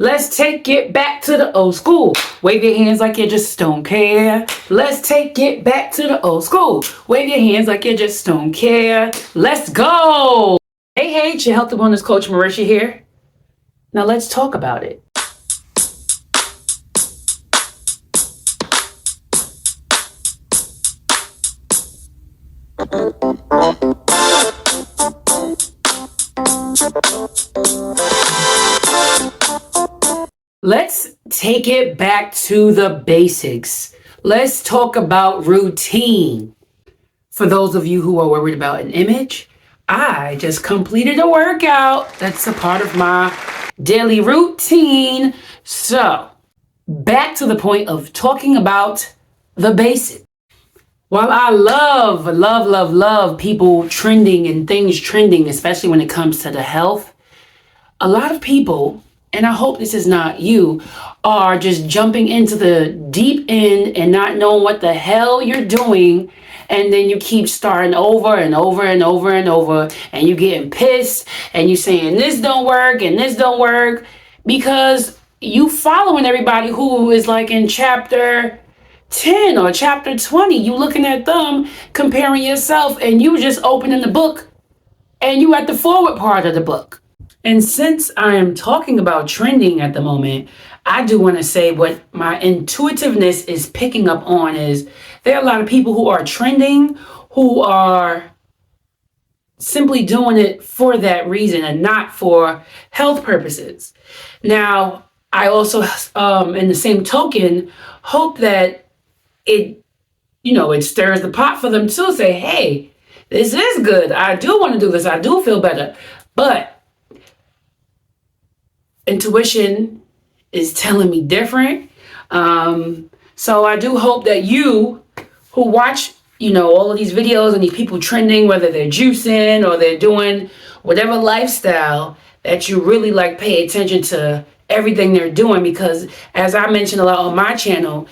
Let's take it back to the old school. Wave your hands like you just don't care. Let's take it back to the old school. Wave your hands like you just don't care. Let's go. Hey, it's your health and wellness coach Marisha here. Now let's talk about it. Let's take it back to the basics. Let's talk about routine. For those of you who are worried about an image, I just completed a workout. That's a part of my daily routine. So, back to the point of talking about the basics. While I love people trending and things trending, especially when it comes to the health, a lot of people, and I hope this is not you, are just jumping into the deep end and not knowing what the hell you're doing. And then you keep starting over and over and over and over. And you getting pissed and you saying this don't work and this don't work. Because you following everybody who is like in chapter 10 or chapter 20. You looking at them, comparing yourself, and you just opening the book. And you at the forward part of the book. And since I am talking about trending at the moment, I do want to say what my intuitiveness is picking up on is there are a lot of people who are trending, who are simply doing it for that reason and not for health purposes. Now, I also, in the same token, hope that it stirs the pot for them to say, hey, this is good. I do want to do this. I do feel better. But intuition is telling me different. So I do hope that you who watch, all of these videos and these people trending, whether they're juicing or they're doing whatever lifestyle, that you really pay attention to everything they're doing. Because as I mentioned a lot on my channel,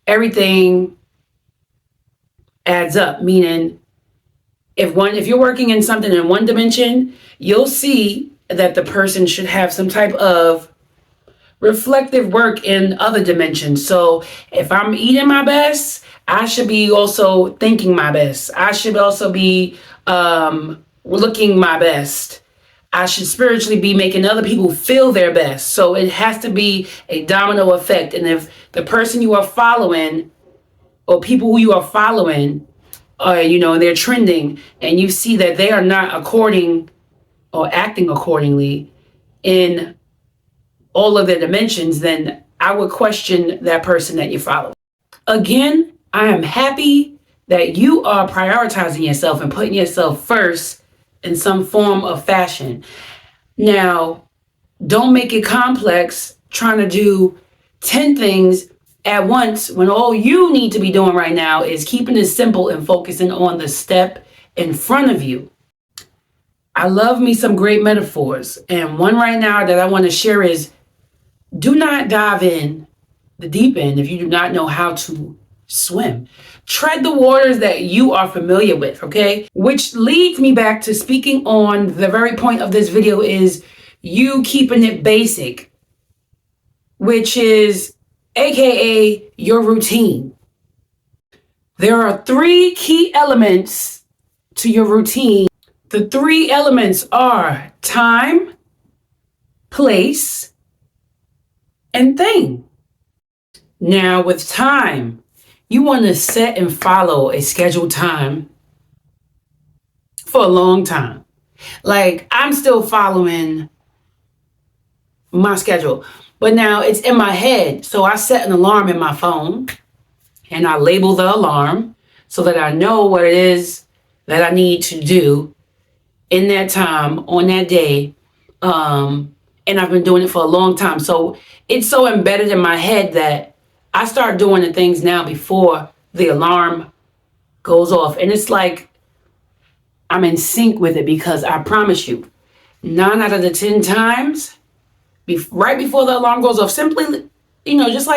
everything adds up. Meaning if you're working in something in one dimension, you'll see that the person should have some type of reflective work in other dimensions. So if I'm eating my best, I should be also thinking my best. I should also be looking my best. I should spiritually be making other people feel their best. So it has to be a domino effect. And if the person you are following or people who you are following, they're trending and you see that they are not according or acting accordingly in all of their dimensions, then I would question that person that you follow. Again, I am happy that you are prioritizing yourself and putting yourself first in some form of fashion. Now, don't make it complex trying to do 10 things at once when all you need to be doing right now is keeping it simple and focusing on the step in front of you. I love me some great metaphors. And one right now that I want to share is do not dive in the deep end if you do not know how to swim. Tread the waters that you are familiar with, okay? Which leads me back to speaking on the very point of this video is you keeping it basic, which is AKA your routine. There are 3 key elements to your routine. The 3 elements are time, place, and thing. Now with time, you want to set and follow a scheduled time for a long time. I'm still following my schedule, but now it's in my head. So I set an alarm in my phone and I label the alarm so that I know what it is that I need to do in that time, on that day. And I've been doing it for a long time. So it's so embedded in my head that I start doing the things now before the alarm goes off. And it's like I'm in sync with it because I promise you, 9 out of the 10 times, right before the alarm goes off, simply, just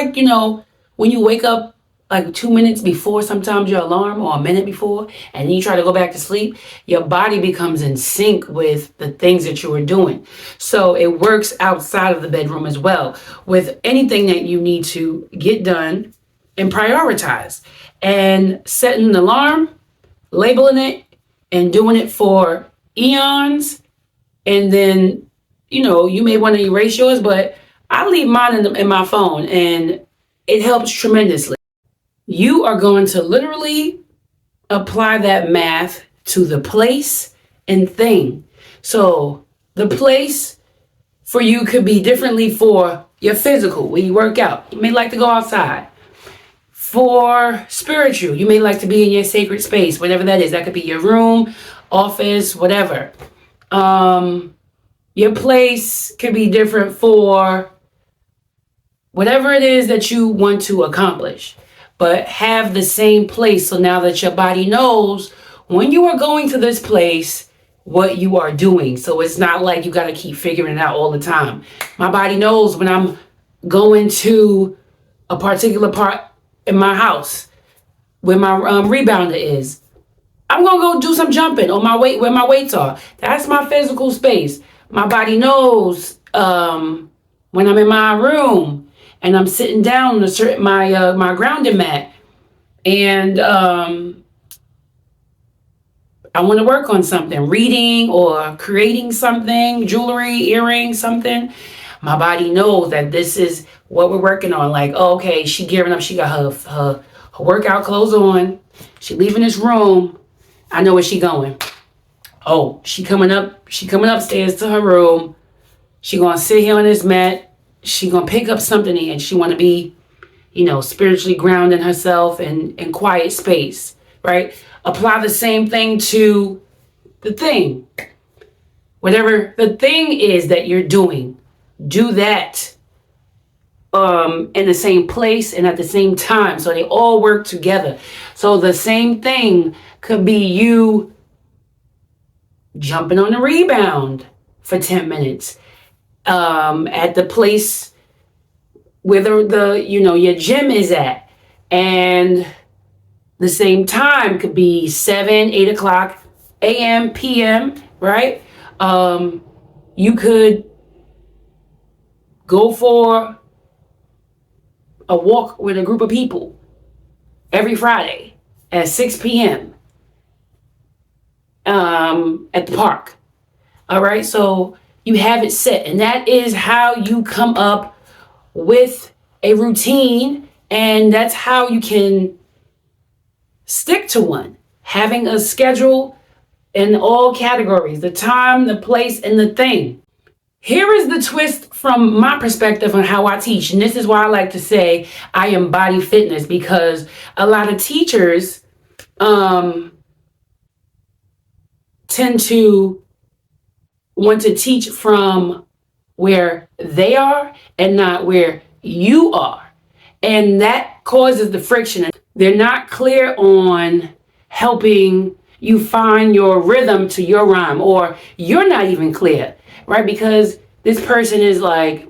when you wake up like 2 minutes before sometimes your alarm, or a minute before, and you try to go back to sleep, your body becomes in sync with the things that you are doing. So it works outside of the bedroom as well with anything that you need to get done and prioritize. And setting an alarm, labeling it, and doing it for eons, and then, you may want to erase yours, but I leave mine in my phone, and it helps tremendously. You are going to literally apply that math to the place and thing. So the place for you could be differently for your physical, when you work out. You may like to go outside. For spiritual, you may like to be in your sacred space, whatever that is. That could be your room, office, whatever. Your place could be different for whatever it is that you want to accomplish, but have the same place. So now that your body knows when you are going to this place, what you are doing. So it's not like you got to keep figuring it out all the time. My body knows when I'm going to a particular part in my house where my rebounder is. I'm going to go do some jumping on my weight, where my weights are. That's my physical space. My body knows when I'm in my room and I'm sitting down on my grounding mat, and I want to work on something, reading or creating something, jewelry, earrings, something. My body knows that this is what we're working on. Like, oh, okay, she gearing up. She got her workout clothes on. She leaving this room. I know where she going. Oh, she coming upstairs to her room. She gonna sit here on this mat. She gonna pick up something, and she want to be, spiritually grounding herself in quiet space, right? Apply the same thing to the thing. Whatever the thing is that you're doing, do that in the same place and at the same time, so they all work together. So the same thing could be you jumping on a rebound for 10 minutes at the place where your gym is at, and the same time could be 7-8 o'clock a.m. p.m., right? You could go for a walk with a group of people every Friday at 6 p.m. At the park. All right, so you have it set, and that is how you come up with a routine, and that's how you can stick to one. Having a schedule in all categories: the time, the place, and the thing. Here is the twist from my perspective on how I teach, and this is why I like to say I embody fitness, because a lot of teachers tend to want to teach from where they are and not where you are. And that causes the friction. They're not clear on helping you find your rhythm to your rhyme, or you're not even clear, right? Because this person is like,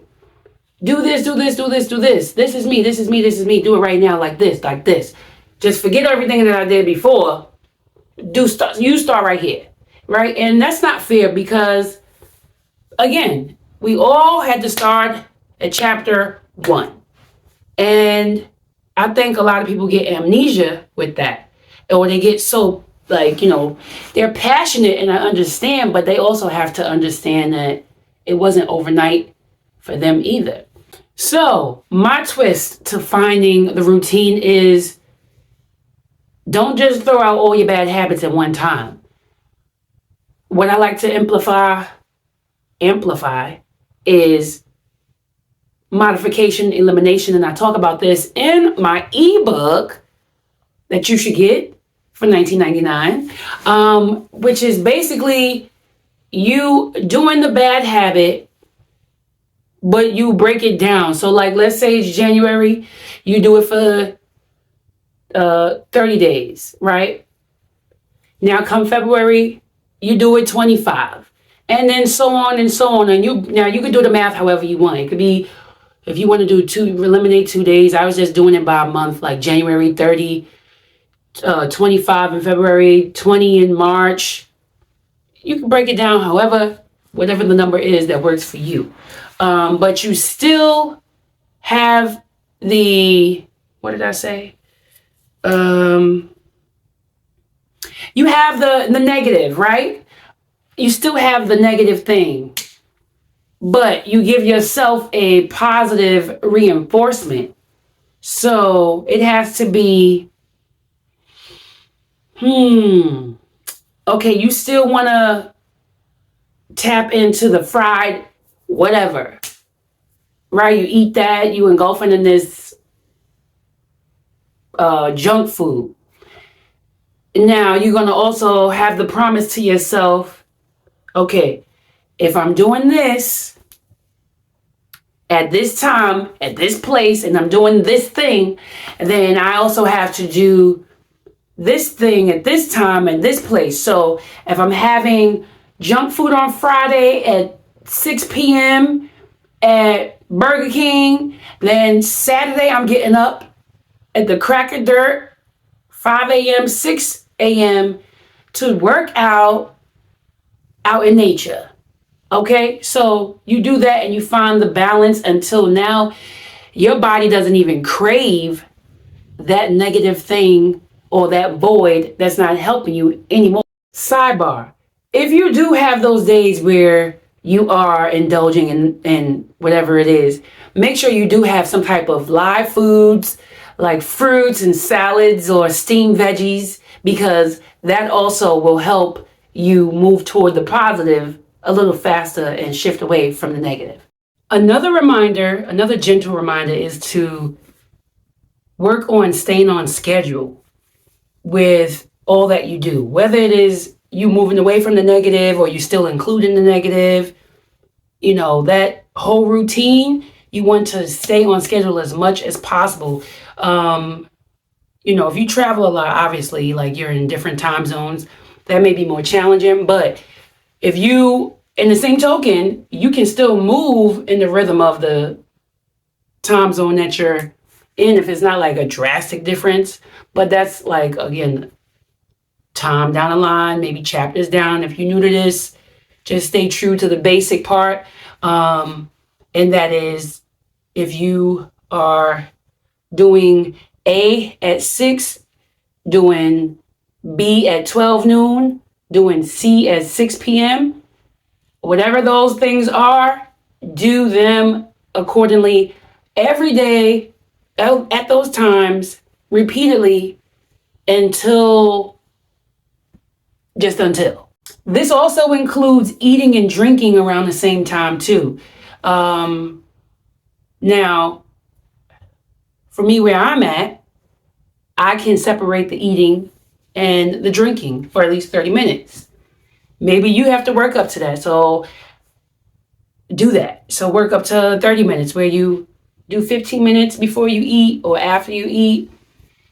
do this, do this, do this, do this. This is me, this is me, this is me. Do it right now like this, like this. Just forget everything that I did before. You start right here, right? And that's not fair, because again, we all had to start at chapter 1. And I think a lot of people get amnesia with that. Or they get so, they're passionate, and I understand, but they also have to understand that it wasn't overnight for them either. So my twist to finding the routine is, don't just throw out all your bad habits at one time. What I like to amplify is modification, elimination, and I talk about this in my ebook that you should get for $19.99, which is basically you doing the bad habit, but you break it down. So like, let's say it's January, you do it for 30 days, right? Now come February, you do it 25, and then so on and so on. And you can do the math however you want. It could be, If you want to eliminate 2 days, I was just doing it by a month, like January 30, 25 in February, 20 in March. You can break it down however, whatever the number is that works for you. But you still have what did I say? You have the negative, right? You still have the negative thing, but you give yourself a positive reinforcement. So it has to be, okay, you still want to tap into the fried whatever, right? You eat that, you engulfing in this junk food. Now you're going to also have the promise to yourself, okay, if I'm doing this at this time, at this place, and I'm doing this thing, then I also have to do this thing at this time and this place. So if I'm having junk food on Friday at 6 p.m. at Burger King, then Saturday I'm getting up at the crack of dirt, 5 a.m., 6 a.m. to work out in nature. Okay, so you do that and you find the balance until now your body doesn't even crave that negative thing or that void that's not helping you anymore. Sidebar, if you do have those days where you are indulging in whatever it is, make sure you do have some type of live foods like fruits and salads or steamed veggies, because that also will help you move toward the positive a little faster and shift away from the negative. Another gentle reminder is to work on staying on schedule with all that you do, whether it is you moving away from the negative or you still including the negative. That whole routine, you want to stay on schedule as much as possible. If you travel a lot, obviously, like you're in different time zones, that may be more challenging. But if you, in the same token, you can still move in the rhythm of the time zone that you're in, if it's not like a drastic difference. But that's like, again, time down the line, maybe chapters down. If you're new to this, just stay true to the basic part. And that is, if you are doing A at 6, doing B at 12 noon, doing C at 6 p.m., whatever those things are, do them accordingly every day at those times, repeatedly until. This also includes eating and drinking around the same time too. Now, for me, where I'm at, I can separate the eating and the drinking for at least 30 minutes. Maybe you have to work up to that, so do that. So work up to 30 minutes where you do 15 minutes before you eat or after you eat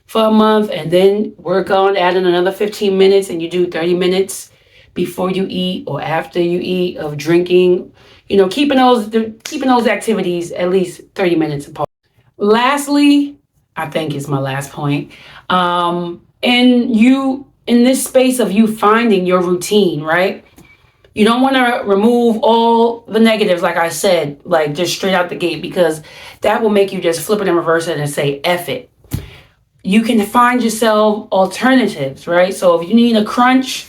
for a month, and then work on adding another 15 minutes and you do 30 minutes before you eat or after you eat of drinking, keeping those activities at least 30 minutes apart. Lastly, I think is my last point, in this space of you finding your routine, right? You don't want to remove all the negatives, like I said, like just straight out the gate, because that will make you just flip it and reverse it and say, F it. You can find yourself alternatives, right? So if you need a crunch,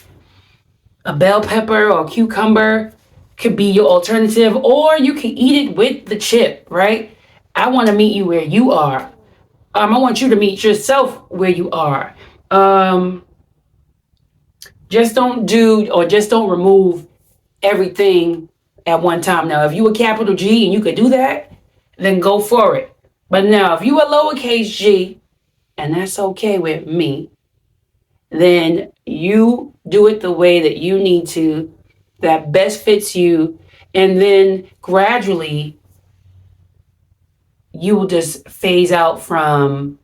a bell pepper or cucumber could be your alternative, or you can eat it with the chip, right? I want to meet you where you are. I want you to meet yourself where you are. Just don't remove everything at one time. Now, if you a capital G and you could do that, then go for it. But now, if you a lowercase g, and that's okay with me, then you do it the way that you need to, that best fits you, and then gradually you will just phase out from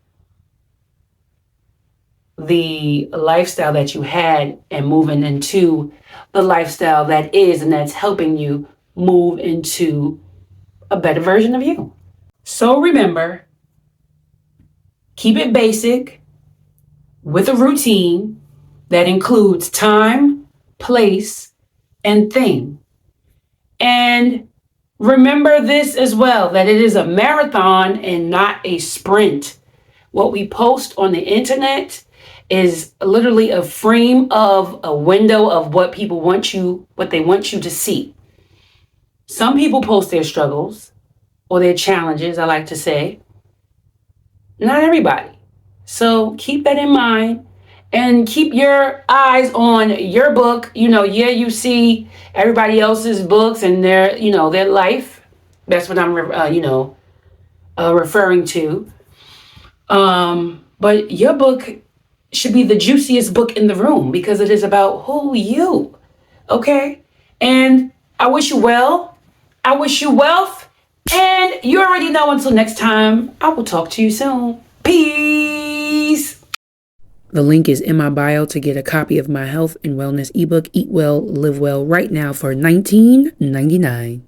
the lifestyle that you had and moving into the lifestyle that is, and that's helping you move into a better version of you. So remember, keep it basic with a routine that includes time, place, and thing. And remember this as well, that it is a marathon and not a sprint. What we post on the internet is literally a frame of a window of what they want you to see. Some people post their struggles or their challenges, I like to say. Not everybody. So keep that in mind and keep your eyes on your book. You see everybody else's books and their life. That's what I'm, referring to. But your book should be the juiciest book in the room because it is about who you. Okay? And I wish you well. I wish you wealth. And you already know, until next time, I will talk to you soon. Peace. The link is in my bio to get a copy of my health and wellness ebook, Eat Well, Live Well, right now for $19.99.